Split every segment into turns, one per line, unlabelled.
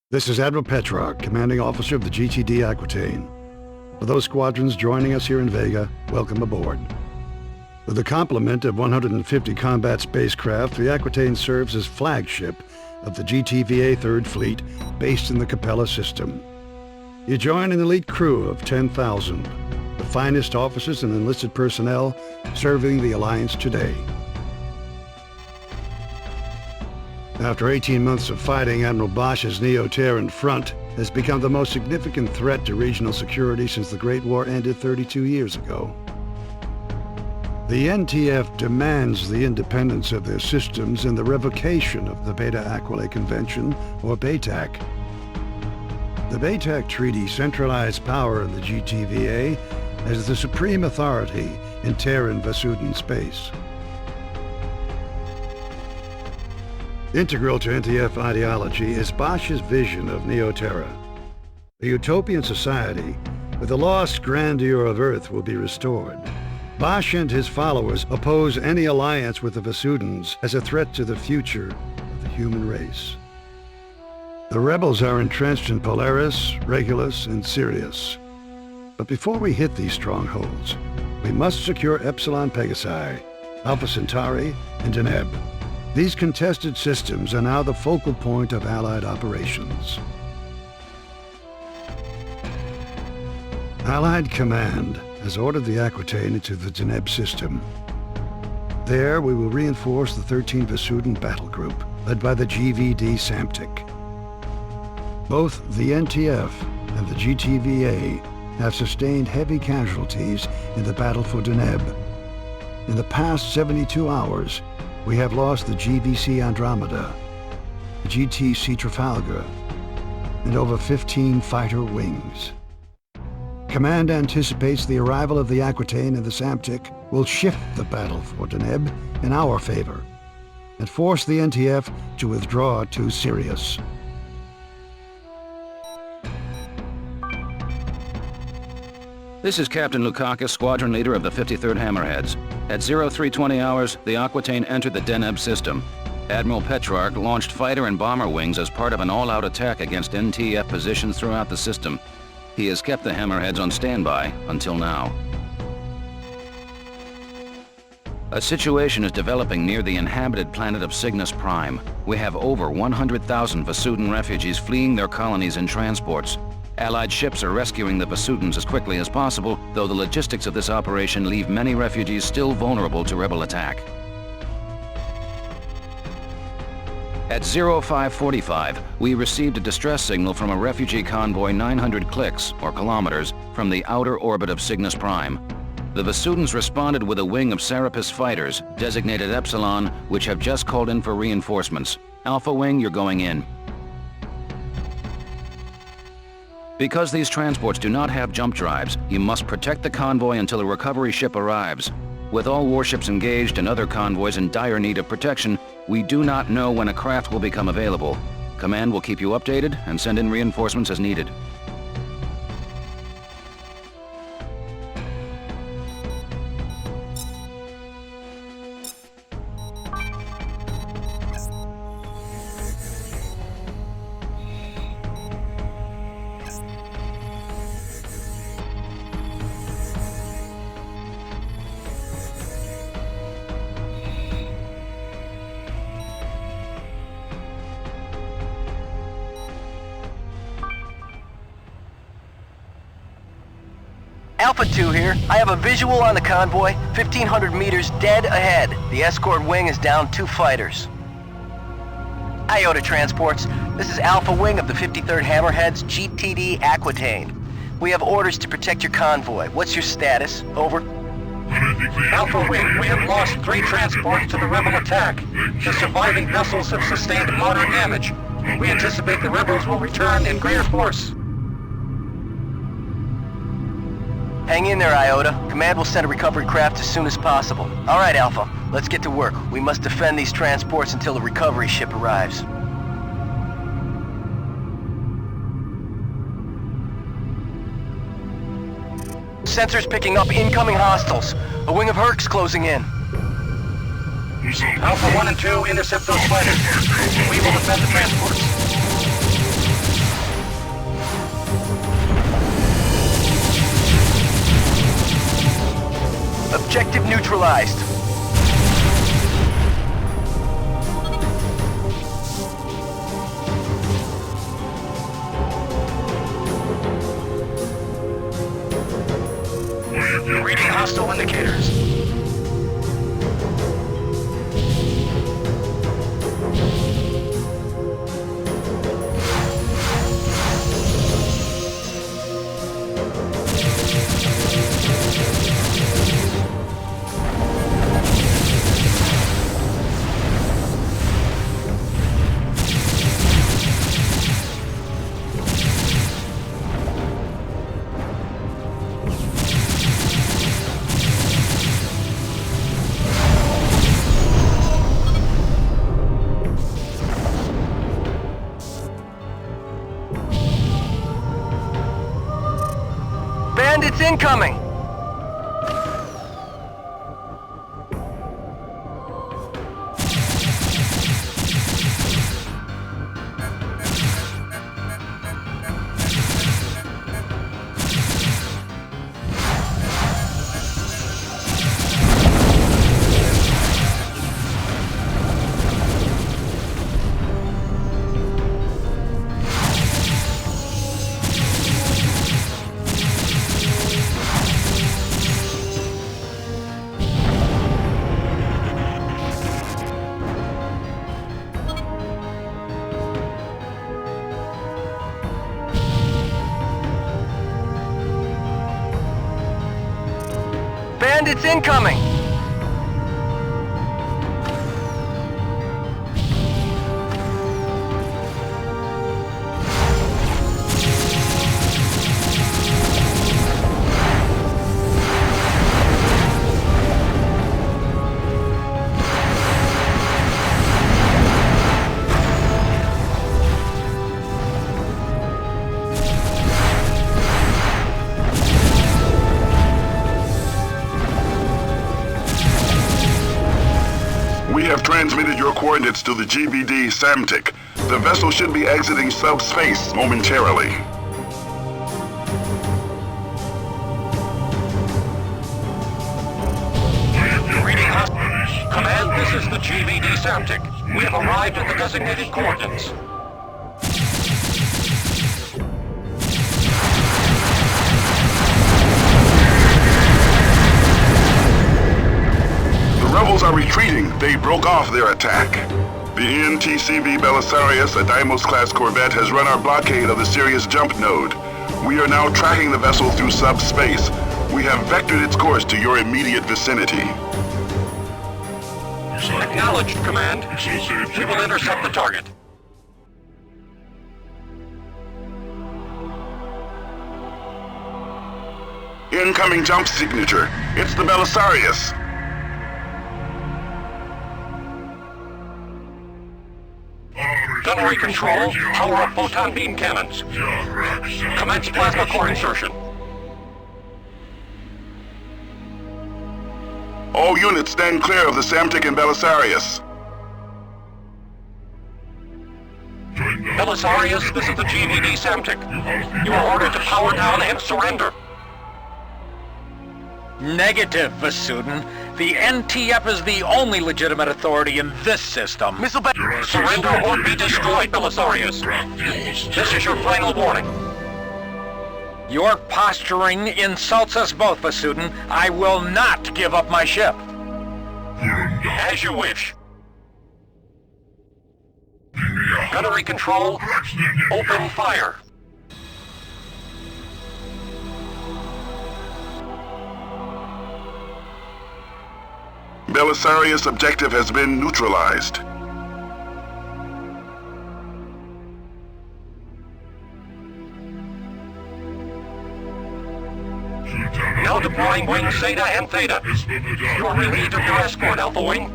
This is Admiral Petrarch, Commanding Officer of the GTD Aquitaine. For those squadrons joining us here in Vega, welcome aboard. With a complement of 150 combat spacecraft, the Aquitaine serves as flagship of the GTVA 3rd Fleet, based in the Capella system. You join an elite crew of 10,000, the finest officers and enlisted personnel serving the Alliance today. After 18 months of fighting, Admiral Bosch's Neo-Terran front has become the most significant threat to regional security since the Great War ended 32 years ago. The NTF demands the independence of their systems and the revocation of the Beta Aquila Convention, or BATAC. The BATAC Treaty centralized power in the GTVA as the supreme authority in Terran Vasudan space. Integral to NTF ideology is Bosch's vision of Neo-Terra. A utopian society where the lost grandeur of Earth will be restored. Bosch and his followers oppose any alliance with the Vasudans as a threat to the future of the human race. The rebels are entrenched in Polaris, Regulus, and Sirius. But before we hit these strongholds, we must secure Epsilon Pegasi, Alpha Centauri, and Deneb. These contested systems are now the focal point of Allied operations. Allied Command has ordered the Aquitaine into the Deneb system. There, we will reinforce the 13 Vasudan battle group, led by the GVD Samtic. Both the NTF and the GTVA have sustained heavy casualties in the battle for Deneb. In the past 72 hours, we have lost the GVC Andromeda, the GTC Trafalgar, and over 15 fighter wings. Command anticipates the arrival of the Aquitaine and the Samtic will shift the battle for Deneb in our favor and force the NTF to withdraw to Sirius.
This is Captain Lukakis, Squadron Leader of the 53rd Hammerheads. At 0320 hours, the Aquitaine entered the Deneb system. Admiral Petrarch launched fighter and bomber wings as part of an all-out attack against NTF positions throughout the system. He has kept the Hammerheads on standby until now. A situation is developing near the inhabited planet of Cygnus Prime. We have over 100,000 Vasudan refugees fleeing their colonies in transports. Allied ships are rescuing the Vasudans as quickly as possible, though the logistics of this operation leave many refugees still vulnerable to rebel attack. At 0545, we received a distress signal from a refugee convoy 900 clicks, or kilometers, from the outer orbit of Cygnus Prime. The Vasudans responded with a wing of Serapis fighters, designated Epsilon, which have just called in for reinforcements. Alpha Wing, you're going in. Because these transports do not have jump drives, you must protect the convoy until a recovery ship arrives. With all warships engaged and other convoys in dire need of protection, we do not know when a craft will become available. Command will keep you updated and send in reinforcements as needed.
Alpha 2 here. I have a visual on the convoy, 1,500 meters dead ahead. The escort wing is down 2 fighters. Iota Transports, this is Alpha Wing of the 53rd Hammerheads, GTD Aquitaine. We have orders to protect your convoy. What's your status? Over.
Alpha Wing, we have lost 3 transports to the rebel attack. The surviving vessels have sustained moderate damage. We anticipate the rebels will return in greater force.
Hang in there, Iota. Command will send a recovery craft as soon as possible. All right, Alpha. Let's get to work. We must defend these transports until the recovery ship arrives. Sensors picking up incoming hostiles. A wing of Hercs closing in.
Alpha 1 and 2 intercept those fighters. We will defend the transports.
neutralized.
Reading hostile indicators.
Bandits incoming! Bandits incoming!
We have transmitted your coordinates to the GVD Samtic. The vessel should be exiting subspace momentarily.
Reading hostile. Command, this is the GVD Samtic. We have arrived at the designated coordinates.
The rebels are retreating. They broke off their attack. The NTCV Belisarius, a Deimos-class corvette, has run our blockade of the Sirius jump node. We are now tracking the vessel through subspace. We have vectored its course to your immediate vicinity.
Acknowledged, Command. We will intercept the target.
Incoming jump signature. It's the Belisarius.
Gunnery control, power up photon beam cannons. Commence plasma core insertion.
All units stand clear of the Samtic and Belisarius.
Belisarius, this is the GVD Samtic. You are ordered to power down and surrender.
Negative, Vasudin. The NTF is the only legitimate authority in this system.
Missile back.
Surrender or be destroyed, Belisarius. This is your final warning.
Your posturing insults us both, Vasudin. I will not give up my ship.
As you wish. Gunnery control, open fire.
Belisarius objective has been neutralized.
Now deploying wings Zeta and Theta. You are relieved of your escort, Alpha Wing.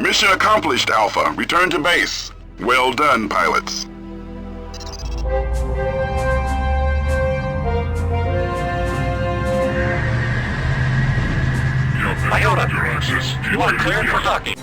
Mission accomplished, Alpha. Return to base. Well done, pilots.
Iota, you are cleared for docking.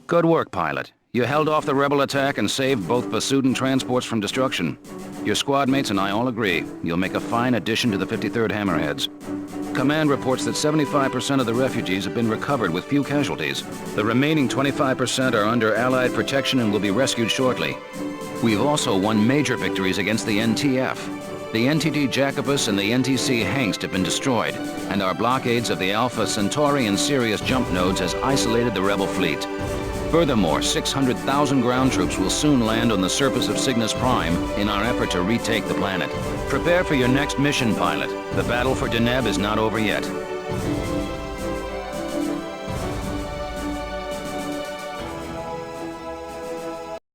Good work, pilot. You held off the rebel attack and saved both Vasudin transports from destruction. Your squad mates and I all agree you'll make a fine addition to the 53rd Hammerheads. Command reports that 75% of the refugees have been recovered with few casualties. The remaining 25% are under Allied protection and will be rescued shortly. We've also won major victories against the NTF. The NTD Jacobus and the NTC Hengst have been destroyed, and our blockades of the Alpha Centauri and Sirius jump nodes has isolated the rebel fleet. Furthermore, 600,000 ground troops will soon land on the surface of Cygnus Prime in our effort to retake the planet. Prepare for your next mission, pilot. The battle for Deneb is not over yet.